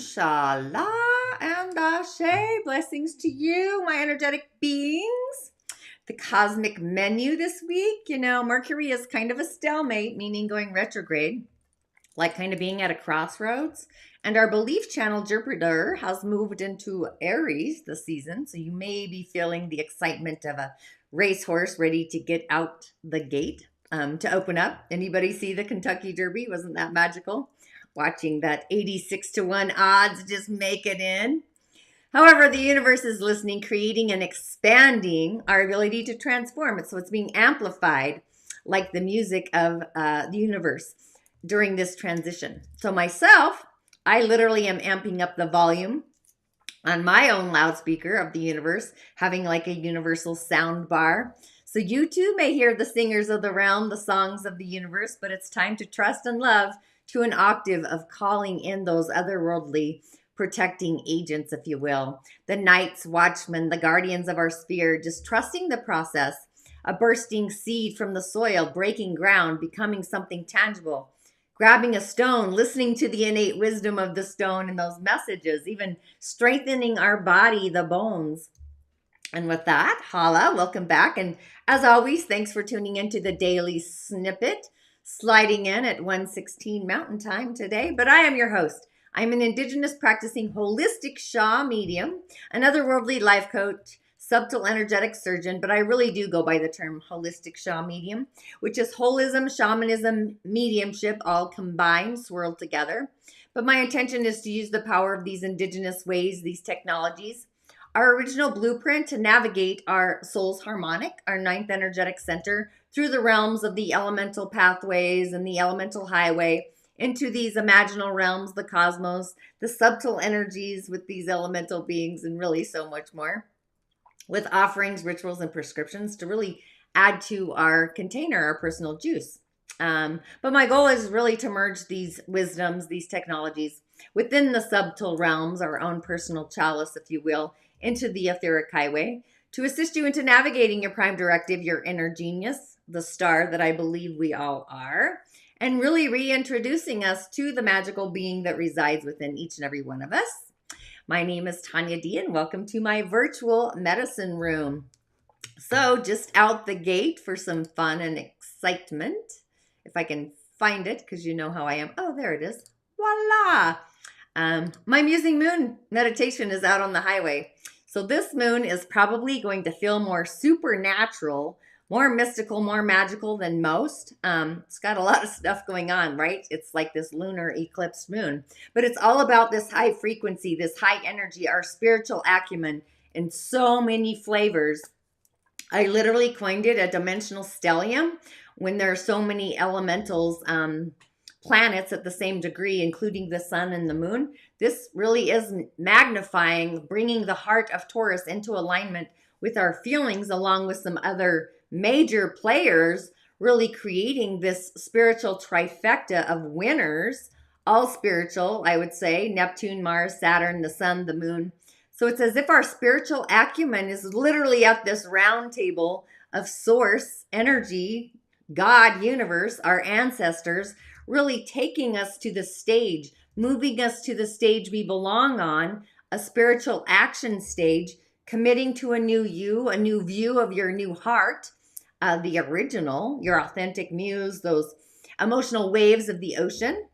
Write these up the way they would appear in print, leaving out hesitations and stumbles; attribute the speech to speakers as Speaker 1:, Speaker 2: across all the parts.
Speaker 1: InShalla and Ashe. Blessings to you, my energetic beings. The cosmic menu this week, Mercury is kind of a stalemate, meaning going retrograde, like kind of being at a crossroads. And our belief channel, Jupiter, has moved into Aries this season. So you may be feeling the excitement of a racehorse ready to get out the gate to open up. Anybody see the Kentucky Derby? Wasn't that magical? Watching that 86-1 odds just make it in. However, the universe is listening, creating and expanding our ability to transform it. So it's being amplified like the music of the universe during this transition. So myself, I literally am amping up the volume on my own loudspeaker of the universe, having like a universal sound bar. So you too may hear the singers of the realm, the songs of the universe, but it's time to trust and love to an octave of calling in those otherworldly protecting agents, if you will. The knights, watchmen, the guardians of our sphere, just trusting the process, a bursting seed from the soil, breaking ground, becoming something tangible, grabbing a stone, listening to the innate wisdom of the stone and those messages, even strengthening our body, the bones. And with that, holla, welcome back. And as always, thanks for tuning into the daily snippet, sliding in at 1:16 Mountain Time today. But I am your host. I'm an indigenous practicing holistic Shah medium, an otherworldly life coach, subtle energetic surgeon, but I really do go by the term holistic Shah medium, which is holism, shamanism, mediumship, all combined, swirled together. But my intention is to use the power of these indigenous ways, these technologies, our original blueprint to navigate our soul's harmonic, our ninth energetic center, through the realms of the elemental pathways and the elemental highway into these imaginal realms, the cosmos, the subtle energies with these elemental beings, and really so much more, with offerings, rituals, and prescriptions to really add to our container, our personal juice. But my goal is really to merge these wisdoms, these technologies within the subtle realms, our own personal chalice, if you will, into the etheric highway to assist you into navigating your prime directive, your inner genius, the star that I believe we all are, and really reintroducing us to the magical being that resides within each and every one of us. My name is Tanya D, and welcome to my virtual medicine room. So just out the gate for some fun and excitement, if I can find it, because you know how I am. Oh, there it is. Voila! My Musing Moon meditation is out on the highway. So this moon is probably going to feel more supernatural, more mystical, more magical than most. It's got a lot of stuff going on, right? It's like this lunar eclipse moon. But it's all about this high frequency, this high energy, our spiritual acumen in so many flavors. I literally coined it a dimensional stellium when there are so many elementals, planets at the same degree, including the sun and the moon. This really is magnifying, bringing the heart of Taurus into alignment with our feelings, along with some other major players, really creating this spiritual trifecta of winners, all spiritual, I would say, Neptune, Mars, Saturn, the sun, the moon. So it's as if our spiritual acumen is literally at this round table of source, energy, God, universe, our ancestors, really taking us to the stage, moving us to the stage we belong on, a spiritual action stage, committing to a new you, a new view of your new heart, the original, your authentic muse, those emotional waves of the ocean.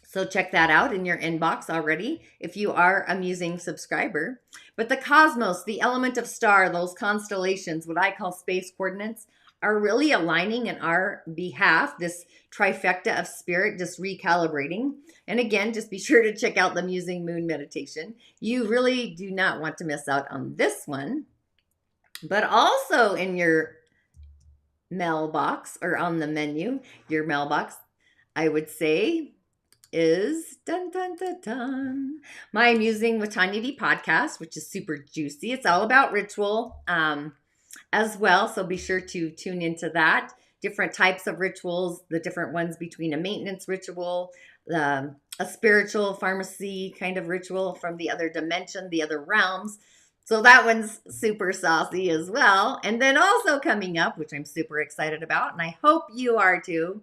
Speaker 1: So check that out in your inbox already if you are a Musing subscriber. But the cosmos, the element of star, those constellations, what I call space coordinates, are really aligning in our behalf, this trifecta of spirit, just recalibrating. And again, just be sure to check out the Musing Moon meditation. You really do not want to miss out on this one. But also in your mailbox, or on the menu, your mailbox, I would say, is dun dun dun dun my Musing with Tanya D podcast, which is super juicy. It's all about ritual as well, so be sure to tune into that. Different types of rituals, the different ones between a maintenance ritual, a spiritual pharmacy kind of ritual from the other dimension, the other realms. So that one's super saucy as well. And then also coming up, which I'm super excited about, and I hope you are too.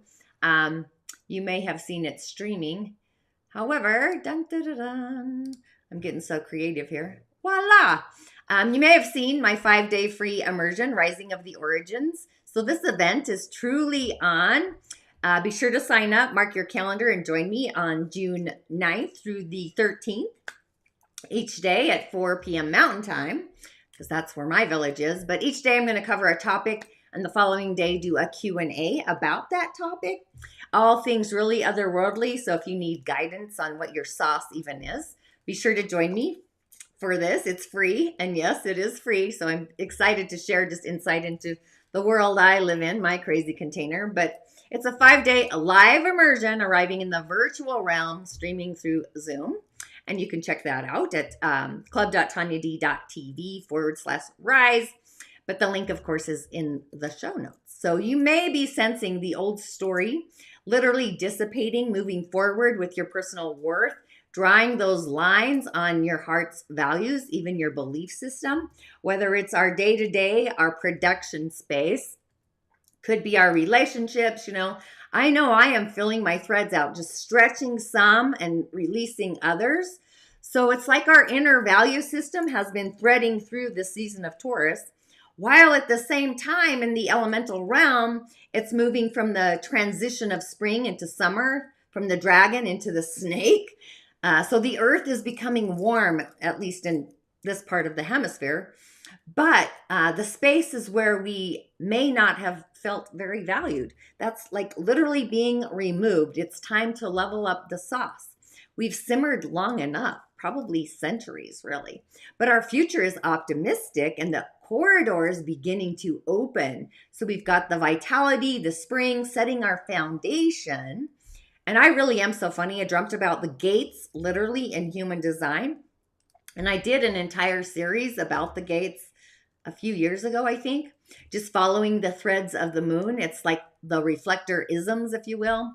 Speaker 1: You may have seen it streaming However, dun, dun, dun, dun, I'm getting so creative here. Voila! You may have seen my 5-day free immersion, Rising of the Origins. So this event is truly on. Be sure to sign up, mark your calendar, and join me on June 9th through the 13th, each day at 4 p.m. Mountain Time, because that's where my village is. But each day I'm going to cover a topic, and the following day do a Q&A about that topic. All things really otherworldly, so if you need guidance on what your sauce even is, be sure to join me for this. It's free, and yes, it is free, so I'm excited to share just insight into the world I live in, my crazy container. But it's a 5-day live immersion arriving in the virtual realm, streaming through Zoom. And you can check that out at club.tanyad.tv/rise. But the link, of course, is in the show notes. So you may be sensing the old story literally dissipating, moving forward with your personal worth, drawing those lines on your heart's values, even your belief system, whether it's our day-to-day, our production space, could be our relationships. I know I am filling my threads out, just stretching some and releasing others. So it's like our inner value system has been threading through the season of Taurus, while at the same time in the elemental realm, it's moving from the transition of spring into summer, from the dragon into the snake. So the earth is becoming warm, at least in this part of the hemisphere. But the space is where we may not have felt very valued. That's like literally being removed. It's time to level up the sauce. We've simmered long enough, probably centuries, really. But our future is optimistic, and the corridor is beginning to open. So we've got the vitality, the spring, setting our foundation. And I really am so funny. I dreamt about the gates, literally in human design. And I did an entire series about the gates a few years ago, I think, just following the threads of the moon. It's like the reflector isms, if you will.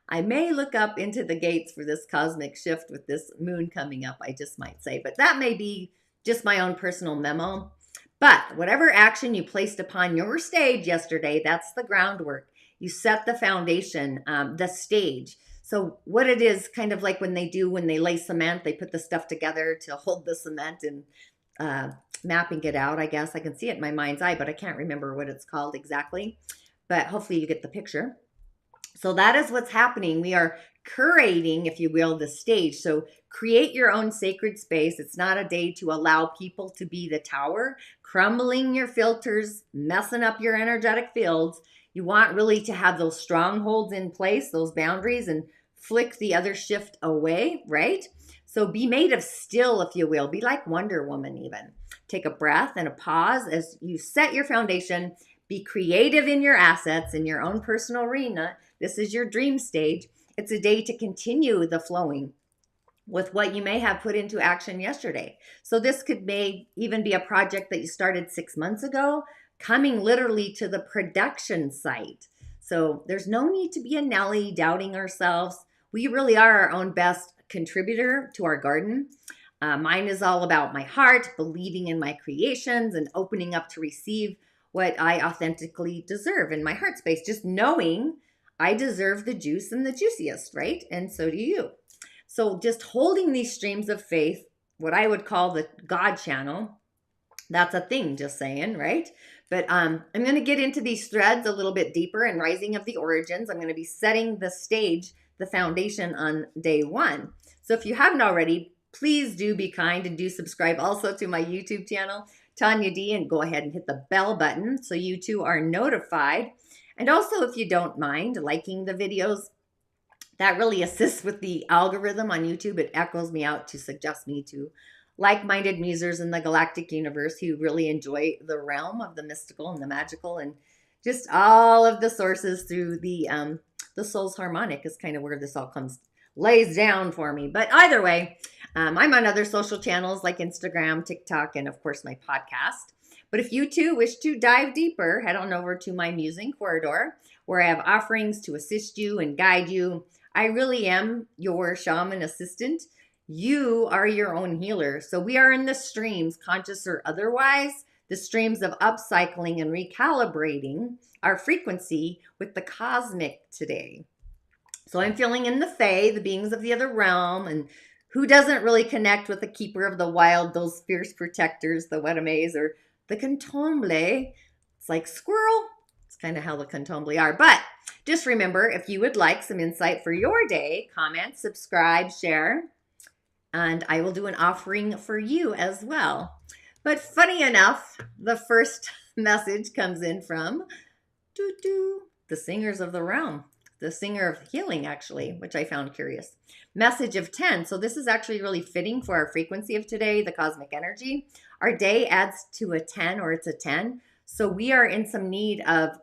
Speaker 1: I may look up into the gates for this cosmic shift with this moon coming up, I just might say. But that may be just my own personal memo. But whatever action you placed upon your stage yesterday, that's the groundwork. You set the foundation, the stage. So what it is, kind of like when they lay cement, they put the stuff together to hold the cement and mapping it out, I guess. I can see it in my mind's eye, but I can't remember what it's called exactly. But hopefully you get the picture. So that is what's happening. We are curating, if you will, the stage. So create your own sacred space. It's not a day to allow people to be the tower, crumbling your filters, messing up your energetic fields. You want really to have those strongholds in place, those boundaries, and flick the other shift away, right? So be made of steel, if you will. Be like Wonder Woman even. Take a breath and a pause as you set your foundation. Be creative in your assets, in your own personal arena. This is your dream stage. It's a day to continue the flowing with what you may have put into action yesterday. So this may even be a project that you started 6 months ago, coming literally to the production site. So there's no need to be a Nelly doubting ourselves. We really are our own best contributor to our garden. Mine is all about my heart, believing in my creations, and opening up to receive what I authentically deserve in my heart space. Just knowing I deserve the juice and the juiciest, right? And so do you. So just holding these streams of faith, what I would call the God channel, that's a thing, just saying, right? But I'm going to get into these threads a little bit deeper in Rising of the Origins. I'm going to be setting the stage, the foundation on day 1. So if you haven't already, please do be kind and do subscribe also to my YouTube channel, Tanya D, and go ahead and hit the bell button so you too are notified. And also, if you don't mind liking the videos, that really assists with the algorithm on YouTube. It echoes me out to suggest me to like-minded musers in the galactic universe who really enjoy the realm of the mystical and the magical, and just all of the sources through the soul's harmonic is kind of where this all lays down for me. But either way, I'm on other social channels like Instagram, TikTok, and of course my podcast. But if you too wish to dive deeper, head on over to my Musing corridor, where I have offerings to assist you and guide you. I really am your shaman assistant. You are your own healer. So we are in the streams, conscious or otherwise, the streams of upcycling and recalibrating our frequency with the cosmic today. So I'm feeling in the Fae, the beings of the other realm, and who doesn't really connect with the keeper of the wild, those fierce protectors, the Wetamays or the Cantomblé. It's like squirrel. It's kind of how the Cantomblé are. But just remember, if you would like some insight for your day, comment, subscribe, share, and I will do an offering for you as well. But funny enough, the first message comes in from the singers of the realm, the singer of healing, actually, which I found curious. Message of 10. So this is actually really fitting for our frequency of today, the cosmic energy. Our day adds to a 10, or it's a 10. So we are in some need of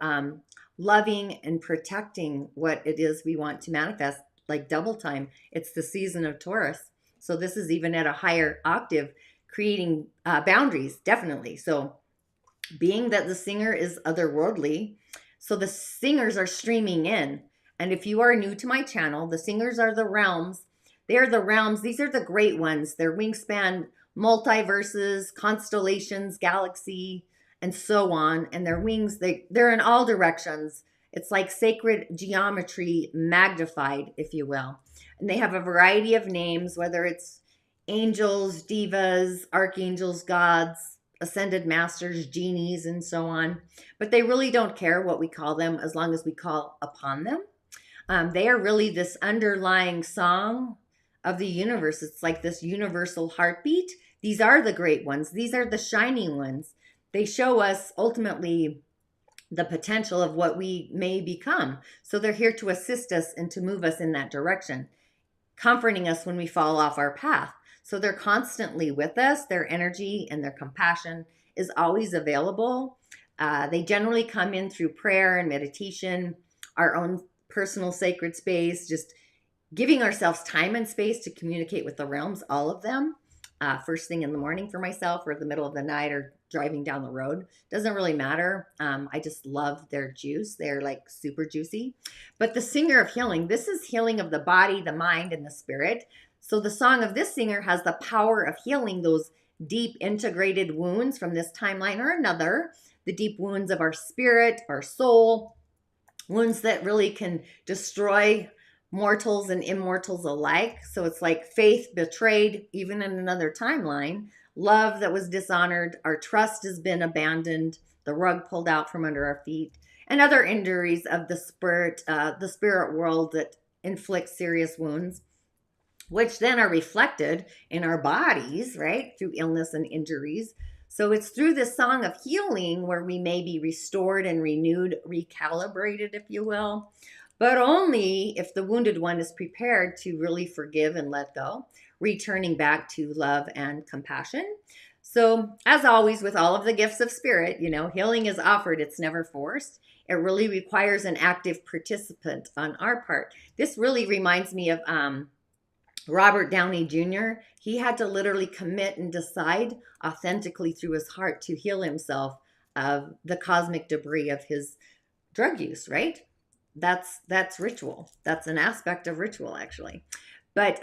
Speaker 1: loving and protecting what it is we want to manifest, like double time. It's the season of Taurus. So this is even at a higher octave, creating boundaries, definitely. So being that the singer is otherworldly, so the singers are streaming in. And if you are new to my channel, the singers are the realms. They are the realms. These are the great ones. Their wingspan, multiverses, constellations, galaxy, and so on. And their wings, they're in all directions. It's like sacred geometry magnified, if you will. And they have a variety of names, whether it's angels, divas, archangels, gods, ascended masters, genies, and so on. But they really don't care what we call them as long as we call upon them. They are really this underlying song of the universe. It's like this universal heartbeat. These are the great ones. These are the shining ones. They show us ultimately the potential of what we may become. So they're here to assist us and to move us in that direction, comforting us when we fall off our path. So they're constantly with us. Their energy and their compassion is always available. They generally come in through prayer and meditation, our own personal sacred space, just giving ourselves time and space to communicate with the realms, all of them. First thing in the morning for myself, or the middle of the night, or driving down the road. Doesn't really matter. I just love their juice. They're like super juicy. But the singer of healing, this is healing of the body, the mind, and the spirit. So the song of this singer has the power of healing those deep integrated wounds from this timeline or another, the deep wounds of our spirit, our soul, wounds that really can destroy mortals and immortals alike. So it's like faith betrayed, even in another timeline, love that was dishonored, our trust has been abandoned, the rug pulled out from under our feet, and other injuries of the spirit world that inflict serious wounds, which then are reflected in our bodies, right, through illness and injuries. So it's through this song of healing where we may be restored and renewed, recalibrated, if you will, but only if the wounded one is prepared to really forgive and let go, returning back to love and compassion. So as always, with all of the gifts of spirit, you know, healing is offered. It's never forced. It really requires an active participant on our part. This really reminds me of Robert Downey Jr. He had to literally commit and decide authentically through his heart to heal himself of the cosmic debris of his drug use, right? That's ritual. That's an aspect of ritual, actually. But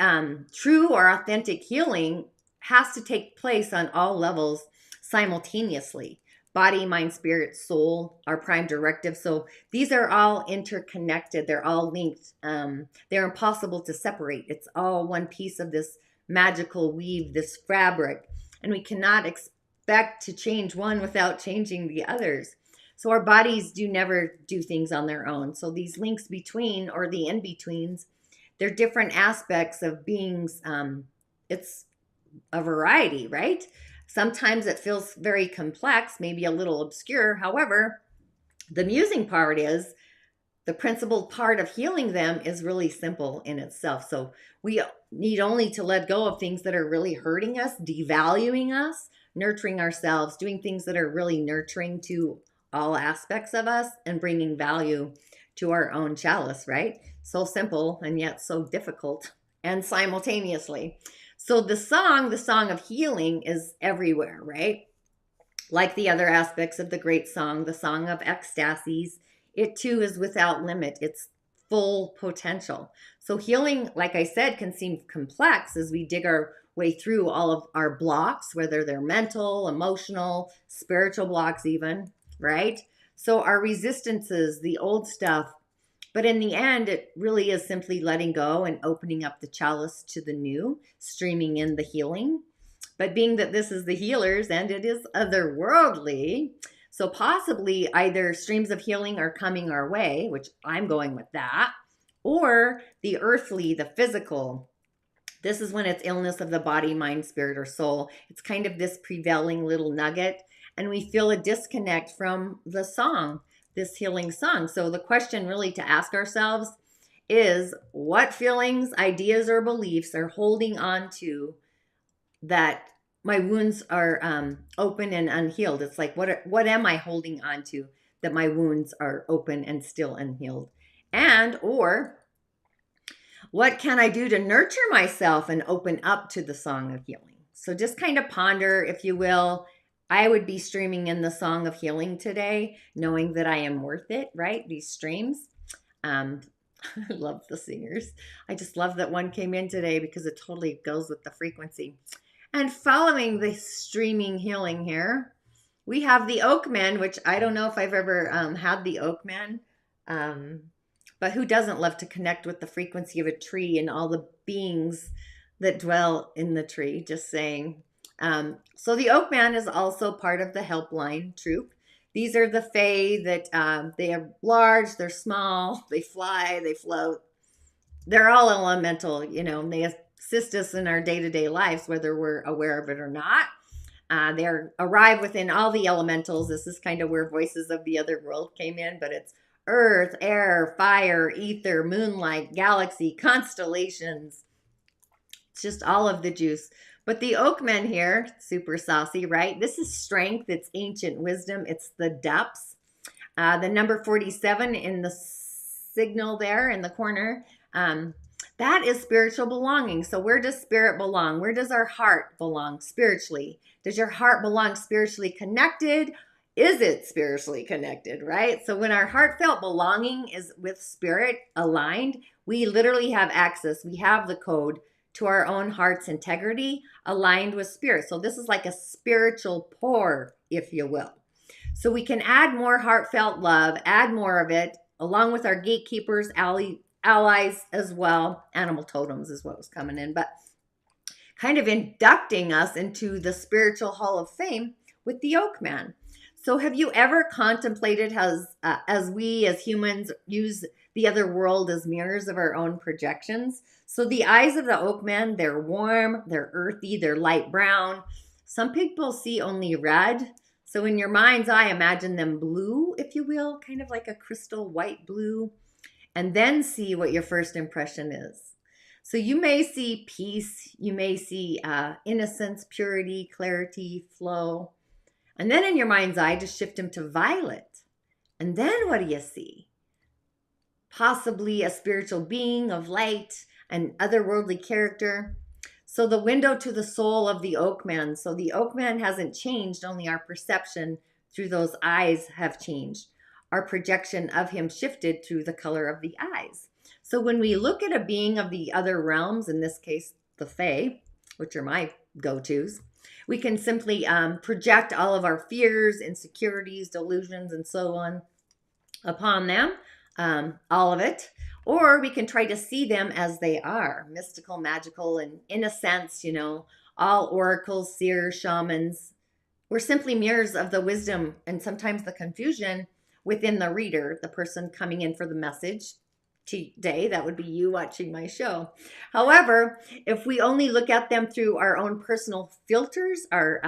Speaker 1: true or authentic healing has to take place on all levels simultaneously. Body, mind, spirit, soul, our prime directive. So these are all interconnected. They're all linked. They're impossible to separate. It's all one piece of this magical weave, this fabric. And we cannot expect to change one without changing the others. So our bodies do never do things on their own. So these links between, or the in-betweens, they're different aspects of beings. It's a variety, right? Sometimes it feels very complex, maybe a little obscure. However, the musing part is, the principal part of healing them is really simple in itself. So we need only to let go of things that are really hurting us, devaluing us, nurturing ourselves, doing things that are really nurturing to all aspects of us and bringing value to our own chalice, right? So simple and yet so difficult, and simultaneously. So the song of healing is everywhere, right? Like the other aspects of the great song, the song of ecstasies, it too is without limit. It's full potential. So healing, like I said, can seem complex as we dig our way through all of our blocks, whether they're mental, emotional, spiritual blocks even, right? So our resistances, the old stuff, But in the end, it really is simply letting go and opening up the chalice to the new, streaming in the healing. But being that this is the healers and it is otherworldly, so possibly either streams of healing are coming our way, which I'm going with that, or the earthly, the physical. This is when it's illness of the body, mind, spirit, or soul. It's kind of this prevailing little nugget, and we feel a disconnect from the song, this healing song. So the question really to ask ourselves is, what feelings, ideas, or beliefs are holding on to that my wounds are open and unhealed? It's like, what am I holding on to that my wounds are open and still unhealed? And, or, what can I do to nurture myself and open up to the song of healing? So just kind of ponder, if you will. I would be streaming in the song of healing today, knowing that I am worth it, right? These streams. I love the singers. I just love that one came in today because it totally goes with the frequency. And following the streaming healing here, we have the Oakman, which I don't know if I've ever had the Oakman. But who doesn't love to connect with the frequency of a tree and all the beings that dwell in the tree? Just saying. So the Oakman is also part of the helpline troop. These are the Fae that they are large, they're small, they fly, they float. They're all elemental, you know, and they assist us in our day-to-day lives, whether we're aware of it or not. They arrive within all the elementals. This is kind of where Voices of the Other World came in, but it's earth, air, fire, ether, moonlight, galaxy, constellations. It's just all of the juice. But the Oakman here, super saucy, right? This is strength. It's ancient wisdom. It's the depths. The number 47 in the signal there in the corner, that is spiritual belonging. So where does spirit belong? Where does our heart belong spiritually? Does your heart belong spiritually connected? Is it spiritually connected, right? So when our heartfelt belonging is with spirit aligned, we literally have access. We have the code to our own heart's integrity aligned with spirit. So this is like a spiritual pour, if you will. So we can add more heartfelt love, add more of it, along with our gatekeepers, allies as well. Animal totems is what was coming in, but kind of inducting us into the spiritual hall of fame with the Oakman. So have you ever contemplated as we as humans use the other world as mirrors of our own projections? So the eyes of the Oakman, they're warm, they're earthy, they're light brown. Some people see only red. So in your mind's eye, imagine them blue, if you will, kind of like a crystal white blue, and then see what your first impression is. So you may see peace, you may see innocence, purity, clarity, flow. And then in your mind's eye, just shift them to violet. And then what do you see? Possibly a spiritual being of light, an otherworldly character. So the window to the soul of the Oakman. So the Oakman hasn't changed, only our perception through those eyes have changed. Our projection of him shifted through the color of the eyes. So when we look at a being of the other realms, in this case, the Fae, which are my go-tos, we can simply project all of our fears, insecurities, delusions, and so on upon them, all of it. Or we can try to see them as they are, mystical, magical, and in a sense, you know, all oracles, seers, shamans. We're simply mirrors of the wisdom and sometimes the confusion within the reader, the person coming in for the message today. That would be you watching my show. However, if we only look at them through our own personal filters, our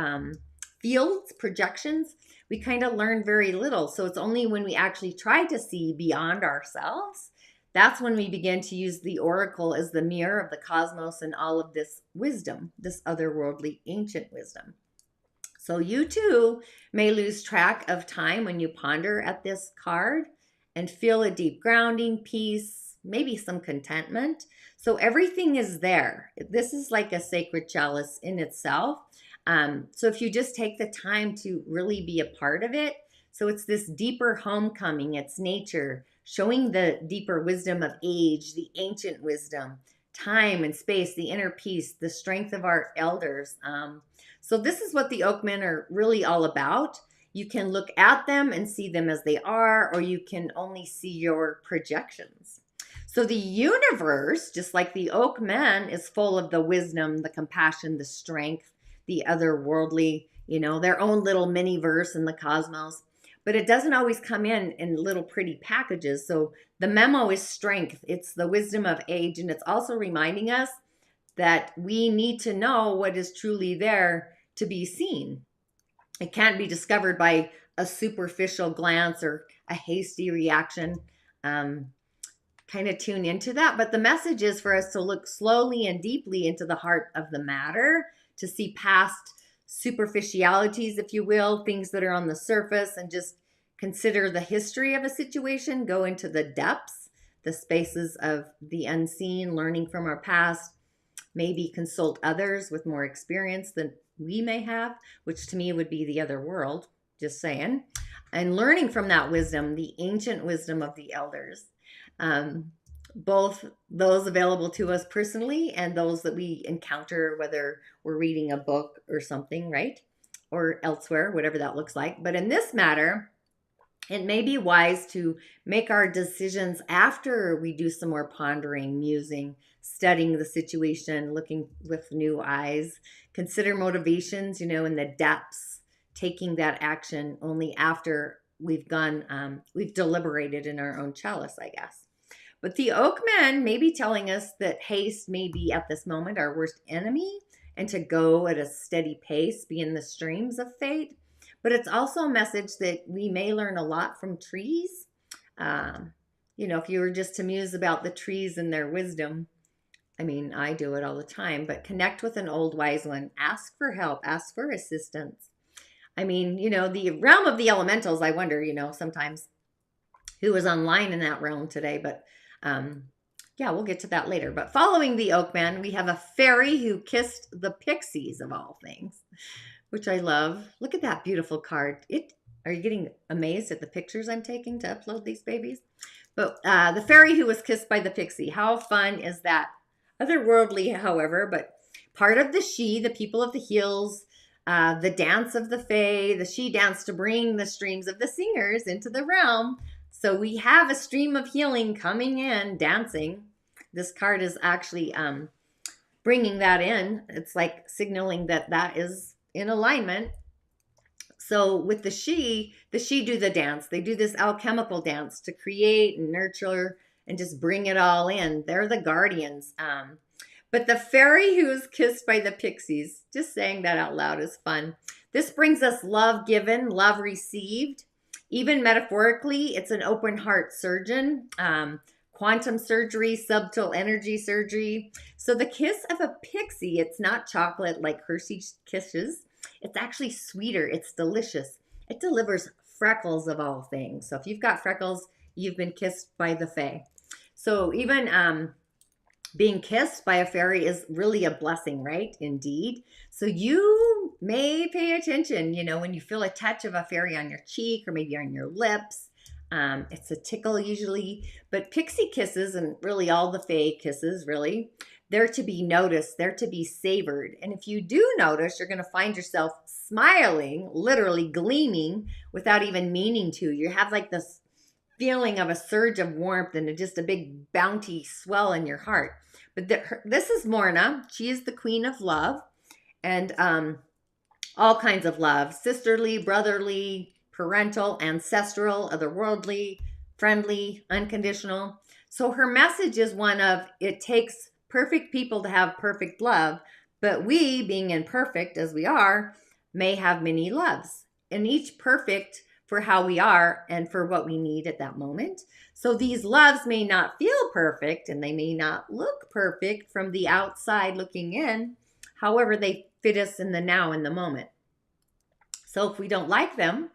Speaker 1: fields, projections, we kind of learn very little. So it's only when we actually try to see beyond ourselves, that's when we begin to use the oracle as the mirror of the cosmos and all of this wisdom, this otherworldly ancient wisdom. So you too may lose track of time when you ponder at this card and feel a deep grounding, peace, maybe some contentment. So everything is there. This is like a sacred chalice in itself. So if you just take the time to really be a part of it, so it's this deeper homecoming, it's nature, showing the deeper wisdom of age, the ancient wisdom, time and space, the inner peace, the strength of our elders. So this is what the Oakmen are really all about. You can look at them and see them as they are, or you can only see your projections. So the universe, just like the Oakman, is full of the wisdom, the compassion, the strength, the otherworldly, their own little mini verse in the cosmos. But it doesn't always come in little pretty packages. So the memo is strength. It's the wisdom of age. And it's also reminding us that we need to know what is truly there to be seen. It can't be discovered by a superficial glance or a hasty reaction. Kind of tune into that. But the message is for us to look slowly and deeply into the heart of the matter, to see past superficialities, if you will, things that are on the surface, and just consider the history of a situation, go into the depths, the spaces of the unseen, learning from our past, maybe consult others with more experience than we may have, which to me would be the other world, just saying, and learning from that wisdom, the ancient wisdom of the elders. Both those available to us personally and those that we encounter, whether we're reading a book or something, right? Or elsewhere, whatever that looks like. But in this matter, it may be wise to make our decisions after we do some more pondering, musing, studying the situation, looking with new eyes, consider motivations, in the depths, taking that action only after we've deliberated in our own chalice, I guess. But the Oakman may be telling us that haste may be at this moment our worst enemy, and to go at a steady pace, be in the streams of fate. But it's also a message that we may learn a lot from trees. If you were just to muse about the trees and their wisdom, I do it all the time, but connect with an old wise one, ask for help, ask for assistance. The realm of the elementals, I wonder, sometimes who was online in that realm today, but we'll get to that later. But following the Oakman, we have a fairy who kissed the Pixies, of all things, which I love. Look at that beautiful card. Are you getting amazed at the pictures I'm taking to upload these babies? But the fairy who was kissed by the pixie, how fun is that? Otherworldly, however, but part of the she, the people of the hills, the dance of the fae, the she dance to bring the streams of the singers into the realm. So we have a stream of healing coming in, dancing. This card is actually bringing that in. It's like signaling that is in alignment. So with the she do the dance. They do this alchemical dance to create and nurture and just bring it all in. They're the guardians. But the fairy who is kissed by the pixies, just saying that out loud is fun. This brings us love given, love received. Even metaphorically, it's an open heart surgeon, quantum surgery, subtle energy surgery. So the kiss of a pixie, it's not chocolate like Hershey's Kisses. It's actually sweeter. It's delicious. It delivers freckles of all things. So if you've got freckles, you've been kissed by the fae. So even being kissed by a fairy is really a blessing, right? Indeed. So you may pay attention, when you feel a touch of a fairy on your cheek or maybe on your lips. It's a tickle usually. But pixie kisses, and really all the fae kisses, really, they're to be noticed. They're to be savored. And if you do notice, you're going to find yourself smiling, literally gleaming without even meaning to. You have like this feeling of a surge of warmth and just a big bounty swell in your heart. But this is Morna. She is the queen of love, and all kinds of love: sisterly, brotherly, parental, ancestral, otherworldly, friendly, unconditional. So her message is one of, it takes perfect people to have perfect love, but we, being imperfect as we are, may have many loves, and each perfect for how we are and for what we need at that moment. So these loves may not feel perfect and they may not look perfect from the outside looking in. However, they fit us in the now, in the moment. So if we don't like them,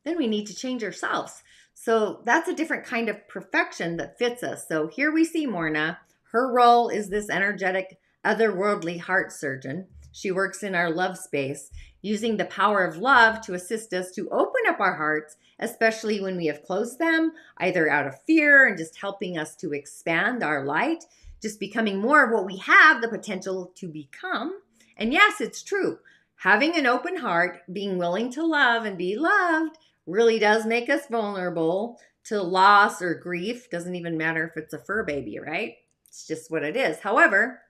Speaker 1: then we need to change ourselves. So that's a different kind of perfection that fits us. So here we see Morna. Her role is this energetic, otherworldly heart surgeon. She works in our love space, using the power of love to assist us to open up our hearts, especially when we have closed them, either out of fear, and just helping us to expand our light, just becoming more of what we have the potential to become. And yes, it's true. having an open heart, being willing to love and be loved really does make us vulnerable to loss or grief. Doesn't even matter if it's a fur baby, right? It's just what it is. However,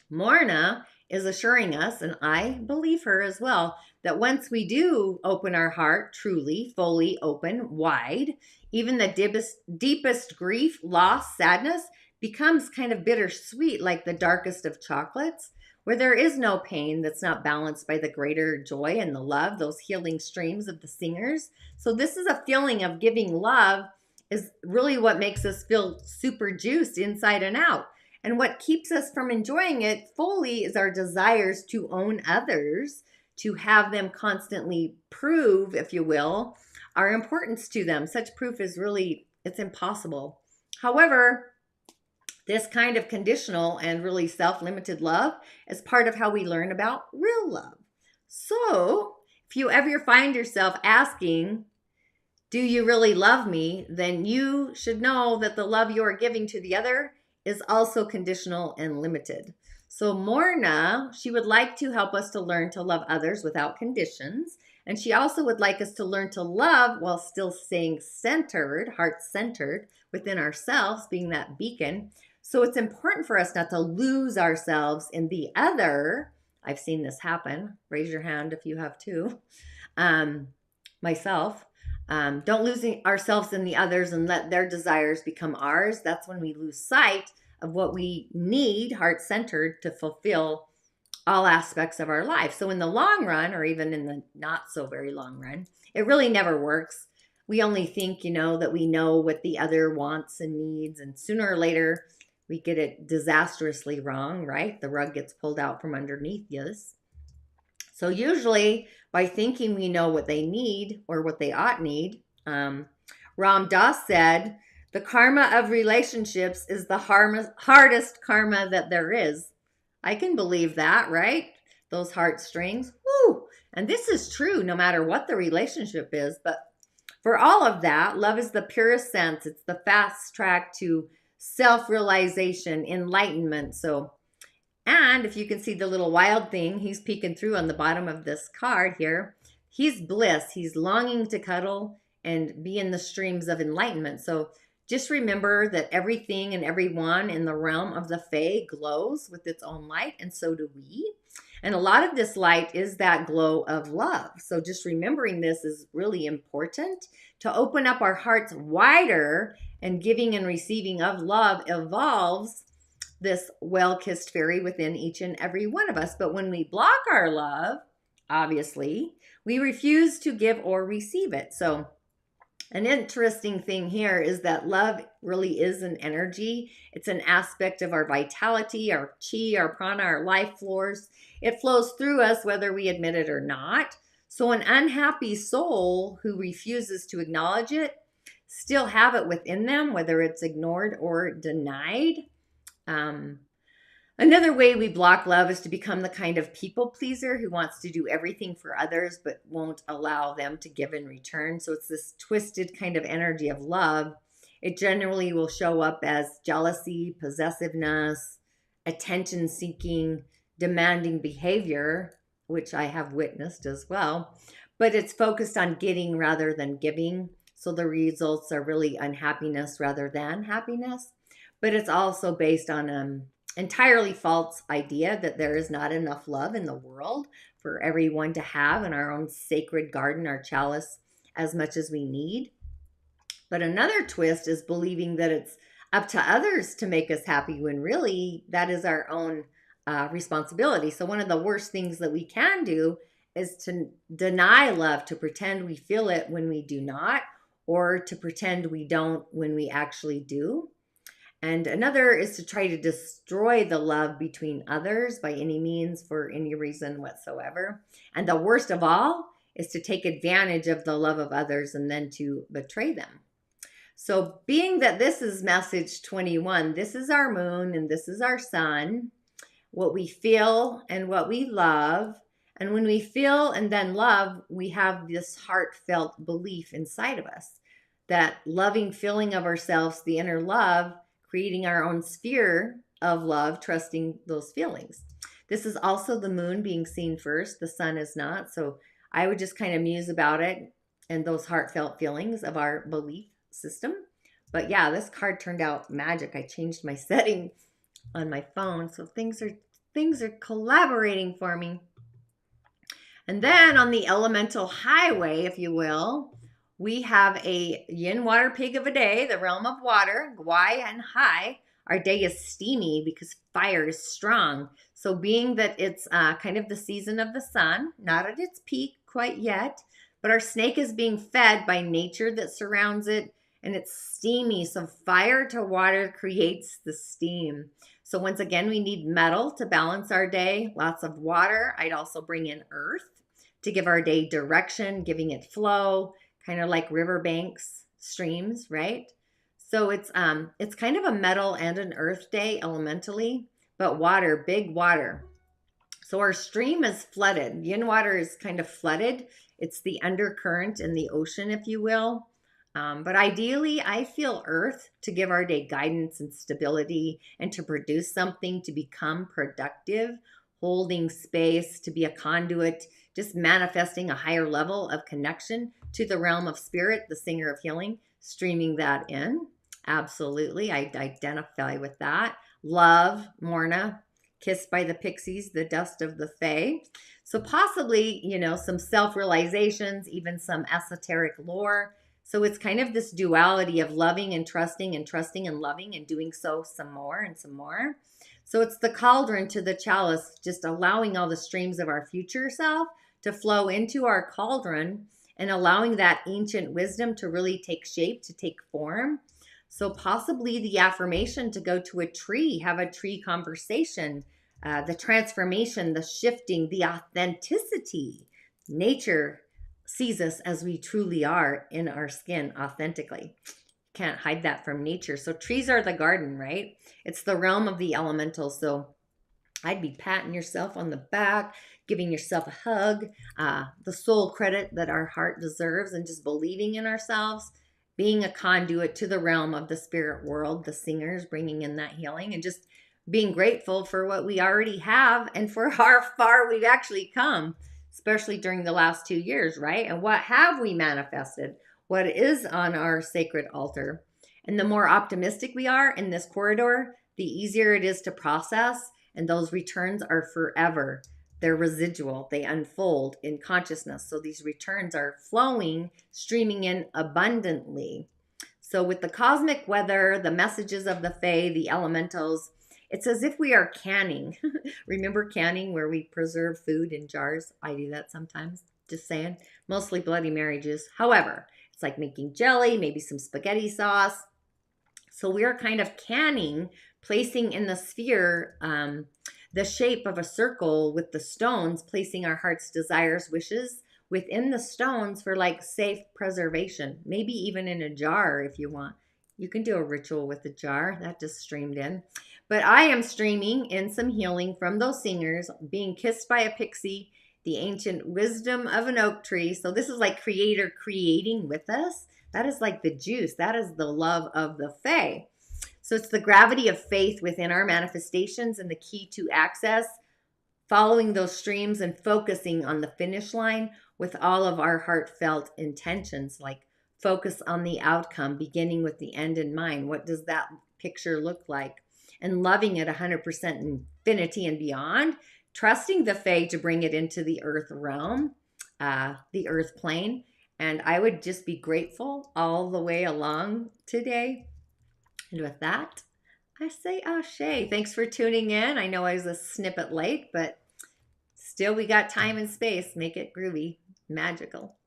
Speaker 1: Morna is assuring us, and I believe her as well, that once we do open our heart, truly, fully open, wide, even the deepest grief, loss, sadness becomes kind of bittersweet, like the darkest of chocolates, where there is no pain that's not balanced by the greater joy and the love, those healing streams of the singers. So this is a feeling of giving love is really what makes us feel super juiced inside and out. And what keeps us from enjoying it fully is our desires to own others, to have them constantly prove, if you will, our importance to them. Such proof is really, it's impossible. However, this kind of conditional and really self-limited love is part of how we learn about real love. So if you ever find yourself asking, do you really love me? Then you should know that the love you are giving to the other is also conditional and limited. So Morna, she would like to help us to learn to love others without conditions. And she also would like us to learn to love while still staying centered, heart-centered within ourselves, being that beacon. So it's important for us not to lose ourselves in the other. I've seen this happen. Raise your hand if you have too. Myself. Don't lose ourselves in the others and let their desires become ours. That's when we lose sight of what we need, heart-centered, to fulfill all aspects of our life. So in the long run, or even in the not so very long run, it really never works. We only think, that we know what the other wants and needs, and sooner or later, we get it disastrously wrong, right? The rug gets pulled out from underneath us. So usually, by thinking we know what they need or what they ought need, Ram Dass said, the karma of relationships is the hardest karma that there is. I can believe that, right? Those heartstrings. Woo! And this is true no matter what the relationship is. But for all of that, love is the purest sense. It's the fast track to self-realization, enlightenment. And if you can see the little wild thing, he's peeking through on the bottom of this card here. He's bliss. He's longing to cuddle and be in the streams of enlightenment. So just remember that everything and everyone in the realm of the Fae glows with its own light, and so do we. And a lot of this light is that glow of love. So just remembering this is really important to open up our hearts wider, and giving and receiving of love evolves this well-kissed fairy within each and every one of us. But when we block our love, obviously, we refuse to give or receive it. So an interesting thing here is that love really is an energy. It's an aspect of our vitality, our chi, our prana, our life force. It flows through us whether we admit it or not. So an unhappy soul who refuses to acknowledge it still have it within them, whether it's ignored or denied. Another way we block love is to become the kind of people pleaser who wants to do everything for others but won't allow them to give in return. So it's this twisted kind of energy of love. It generally will show up as jealousy, possessiveness, attention-seeking, demanding behavior, which I have witnessed as well. But it's focused on getting rather than giving. So the results are really unhappiness rather than happiness. But it's also based on an entirely false idea that there is not enough love in the world for everyone to have in our own sacred garden, our chalice, as much as we need. But another twist is believing that it's up to others to make us happy when really that is our own responsibility. So one of the worst things that we can do is to deny love, to pretend we feel it when we do not, or to pretend we don't when we actually do. And another is to try to destroy the love between others by any means for any reason whatsoever. And the worst of all is to take advantage of the love of others and then to betray them. So being that this is message 21, this is our moon and this is our sun, what we feel and what we love. And when we feel and then love, we have this heartfelt belief inside of us, that loving feeling of ourselves, the inner love, creating our own sphere of love, trusting those feelings. This is also the moon being seen first. The sun is not. So I would just kind of muse about it and those heartfelt feelings of our belief system. But yeah, this card turned out magic. I changed my setting on my phone, so things are collaborating for me. And then on the elemental highway, if you will, we have a Yin Water Pig of a day, the realm of water, Gui Hai. Our day is steamy because fire is strong. So being that it's kind of the season of the sun, not at its peak quite yet, but our snake is being fed by nature that surrounds it, and it's steamy. So fire to water creates the steam. So once again, we need metal to balance our day, lots of water. I'd also bring in earth to give our day direction, giving it flow, kind of like riverbanks, streams, right? So it's kind of a metal and an earth day elementally, but water, big water. So our stream is flooded. Yin water is kind of flooded. It's the undercurrent in the ocean, if you will. But ideally, I feel earth to give our day guidance and stability and to produce something, to become productive, holding space, to be a conduit, just manifesting a higher level of connection to the realm of spirit, the singer of healing, streaming that in. Absolutely, I identify with that. Love, Morna, kissed by the Pixies, the dust of the Fae. So possibly, some self-realizations, even some esoteric lore. So it's kind of this duality of loving and trusting and loving and doing so some more and some more. So it's the cauldron to the chalice, just allowing all the streams of our future self to flow into our cauldron and allowing that ancient wisdom to really take shape, to take form. So possibly the affirmation to go to a tree, have a tree conversation, the transformation, the shifting, the authenticity. Nature sees us as we truly are in our skin authentically. Can't hide that from nature. So trees are the garden, right? It's the realm of the elementals. So I'd be patting yourself on the back, giving yourself a hug, the soul credit that our heart deserves, and just believing in ourselves, being a conduit to the realm of the spirit world, the singers, bringing in that healing, and just being grateful for what we already have and for how far we've actually come, especially during the last 2 years, right? And what have we manifested? What is on our sacred altar? And the more optimistic we are in this corridor, the easier it is to process. And those returns are forever. They're residual. They unfold in consciousness. So these returns are flowing, streaming in abundantly. So with the cosmic weather, the messages of the Fae, the elementals, it's as if we are canning. Remember canning where we preserve food in jars? I do that sometimes, just saying. Mostly Bloody Mary juice. However, it's like making jelly, maybe some spaghetti sauce. So we're kind of canning, placing in the sphere the shape of a circle with the stones, placing our heart's desires, wishes within the stones for like safe preservation. Maybe even in a jar if you want. You can do a ritual with a jar. That just streamed in. But I am streaming in some healing from those singers, being kissed by a pixie, the ancient wisdom of an oak tree. So this is like creator creating with us. That is like the juice. That is the love of the Fae. So it's the gravity of faith within our manifestations and the key to access, following those streams and focusing on the finish line with all of our heartfelt intentions, like focus on the outcome, beginning with the end in mind. What does that picture look like? And loving it 100% infinity and beyond, trusting the Fae to bring it into the earth realm, the earth plane. And I would just be grateful all the way along today. And with that, I say Ashe. Thanks for tuning in. I know I was a snippet late, but still we got time and space. Make it groovy, magical.